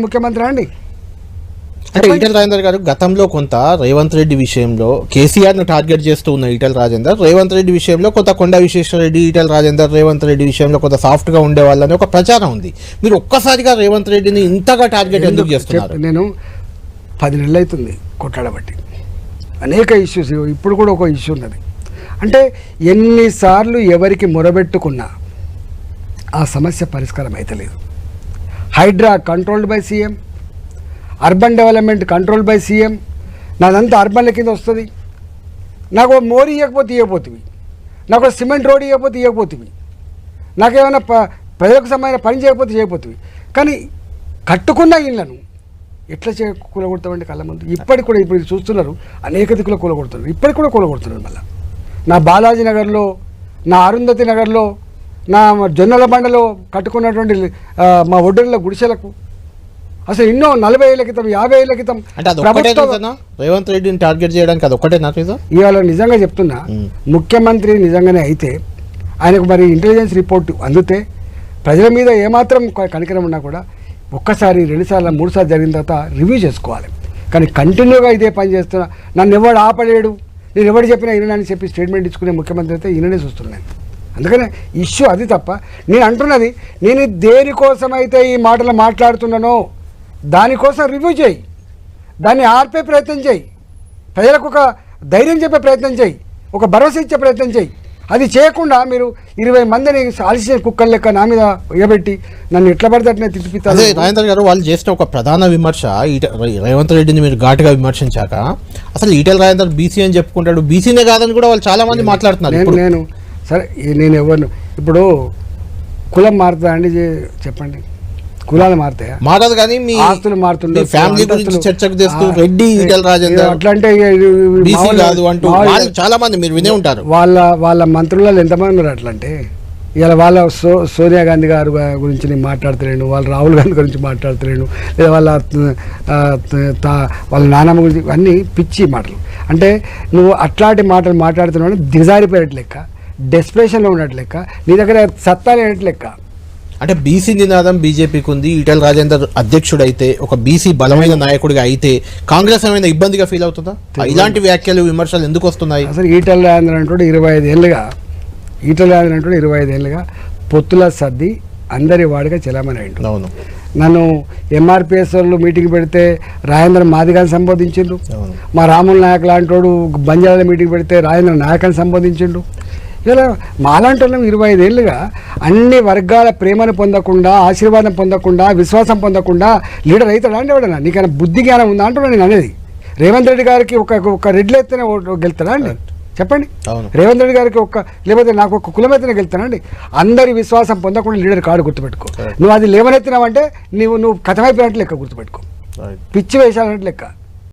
ముఖ్యమంత్రి అండి. అంటే ఈటెల రాజేందర్ గారు గతంలో కొంత రేవంత్ రెడ్డి విషయంలో కేసీఆర్ను టార్గెట్ చేస్తూ ఉన్న ఈటెల రాజేందర్, రేవంత్ రెడ్డి విషయంలో కొంత కొండ విశ్వేశ్వరరెడ్డి, ఈటెల రాజేందర్ రేవంత్ రెడ్డి విషయంలో కొంత సాఫ్ట్గా ఉండేవాళ్ళని ఒక ప్రచారం ఉంది. మీరు ఒక్కసారిగా రేవంత్ రెడ్డిని ఇంతగా టార్గెట్ ఎందుకు చేస్తున్నారు? నేను 10 నెలలు అవుతుంది కొట్లాడబట్టి, అనేక ఇష్యూస్, ఇప్పుడు కూడా ఒక ఇష్యూ ఉన్నది. అంటే ఎన్నిసార్లు ఎవరికి మొరబెట్టుకున్నా ఆ సమస్య పరిష్కారం అయితే లేదు. Hydraa controlled by CM, urban development control by CM. నాదంతా అర్బన్ల కింద వస్తుంది. నాకు మోరీ ఇవ్వకపోతే ఇవ్వకపోతుంది, నాకు సిమెంట్ రోడ్ ఇవ్వకపోతుంది, నాకేమైనా ప్రజలకు సంబంధించిన పని చేయకపోతే. కానీ కట్టుకున్న ఇళ్లను ఎట్లా కూలగొడతామండి కళ్ళ ముందు. ఇప్పటికి కూడా ఇప్పుడు చూస్తున్నారు, అనేక దిక్కులో కూలగొడుతున్నారు, ఇప్పటికి కూడా కూలగొడుతున్నారు. మళ్ళీ నా బాలాజీ నగర్లో, నా అరుంధతి నగర్లో, నా జొన్నల బండలో కట్టుకున్నటువంటి మా ఒడ్డుల గుడిసెలకు అసలు ఎన్నో 40 ఏళ్ల క్రితం 50 ఏళ్ల క్రితం రేవంత్ రెడ్డిని టార్గెట్ చేయడానికి అది ఒకటే నాకు ఇవాళ నిజంగా చెప్తున్నా. ముఖ్యమంత్రి నిజంగానే అయితే ఆయనకు మరి ఇంటెలిజెన్స్ రిపోర్ట్ అందితే ప్రజల మీద ఏమాత్రం కనికరం ఉన్నా కూడా ఒక్కసారి 2 సార్లు 3 సార్లు జరిగిన తర్వాత రివ్యూ చేసుకోవాలి. కానీ కంటిన్యూగా ఇదే పని చేస్తున్నా, నన్ను ఎవడు ఆపలేడు, నేను ఎవడు చెప్పినా ఈయనని చెప్పి స్టేట్మెంట్ ఇచ్చుకునే ముఖ్యమంత్రి అయితే ఈయననే చూస్తున్నాను. అందుకనే ఇష్యూ అది తప్ప నేను అంటున్నది, నేను దేనికోసమైతే ఈ మాటలు మాట్లాడుతున్నానో దానికోసం రివ్యూ చేయి, దాన్ని ఆర్పే ప్రయత్నం చేయి, ప్రజలకు ఒక ధైర్యం చెప్పే ప్రయత్నం చేయి, ఒక భరోసా ఇచ్చే ప్రయత్నం చేయి. అది చేయకుండా మీరు 20 మందిని ఆలస్య కుక్కల లెక్క నా మీద ఎగబెట్టి నన్ను ఎట్లా పడితే అట్నే తిప్పిస్తారు. అదే రాజేందర్ గారు వాళ్ళు చేసిన ఒక ప్రధాన విమర్శ, రేవంత్ రెడ్డిని మీరు ఘాటుగా విమర్శించాక అసలు ఈటెల రాజేందర్ బీసీ అని చెప్పుకుంటాడు, బీసీనే కాదని కూడా వాళ్ళు చాలా మంది మాట్లాడుతున్నారు. నేను సరే, నేను ఎవరు ఇప్పుడు కులం మారుతుందా అండి చెప్పండి? కులాలు మారుతాయా? మారదు, కానీ మీ ఆస్తులు మారుతుండే, ఫ్యామిలీ గురించి చర్చకు తెస్తూ రెడ్డి ఈటెల రాజేందర్ అట్లా అంటే బీసీ కాదు అంటూ చాలా మంది మీరు వినే ఉంటారు. వాళ్ళ మంత్రులలో ఎంతమంది ఉన్నారు అట్లంటే? ఇలా వాళ్ళ సోనియా గాంధీ గారు గురించి నేను మాట్లాడతలేను, వాళ్ళ రాహుల్ గాంధీ గురించి మాట్లాడతలేను, లేదా వాళ్ళ నాన్నమ్మ గురించి, అన్నీ పిచ్చి మాటలు. అంటే నువ్వు అట్లాంటి మాటలు మాట్లాడుతున్నావు, దిగజారిపోయేట లెక్క, డెస్పిరేషన్లో ఉన్నట్టు లెక్క, నీ దగ్గర సత్తా లేనట్టు లెక్క. అంటే బీసీ నినాదం బీజేపీకి ఉంది. ఈటెల రాజేందర్ అధ్యక్షుడు అయితే, ఒక బీసీ బలమైన నాయకుడిగా అయితే కాంగ్రెస్ ఏమైనా ఇబ్బందిగా ఫీల్ అవుతుందా? ఇలాంటి వ్యాఖ్యలు విమర్శలు ఎందుకు వస్తున్నాయి? అసలు ఈటెల రాజేందర్ అంటూ 25 ఏళ్ళుగా పొత్తుల సర్ది అందరి వాడిగా చెలామణి అయిండు. అవును, నన్ను ఎంఆర్పిఎస్ వాళ్ళు మీటింగ్ పెడితే రాజేంద్ర మాదిగాని సంబోధించిండు, మా రాముల నాయక్ లాంటి బంజారాల మీటింగ్ పెడితే రాజేంద్ర నాయక్ అని సంబోధించిండు. ఇలా మాలాంటి వాళ్ళం 25 ఏళ్ళుగా అన్ని వర్గాల ప్రేమను పొందకుండా, ఆశీర్వాదం పొందకుండా, విశ్వాసం పొందకుండా లీడర్ అవుతాడా అంటే ఎవడన్నా? నీకైనా బుద్ధి జ్ఞానం ఉందా అంటున్నాను నేను అనేది. రేవంత్ రెడ్డి గారికి ఒక రెడ్లు ఎత్తేనే గెలుతాడా అండి? చెప్పండి. రేవంత్ రెడ్డి గారికి లేకపోతే నాకు ఒక కులం ఎత్తిన గెలుతానండి? అందరి విశ్వాసం పొందకుండా లీడర్ కాడు గుర్తుపెట్టుకో. నువ్వు అది లేవనెత్తినావంటే నువ్వు కథమైపోయినట్టు లెక్క, గుర్తుపెట్టుకో. పిచ్చి వేసాలంటే లెక్క.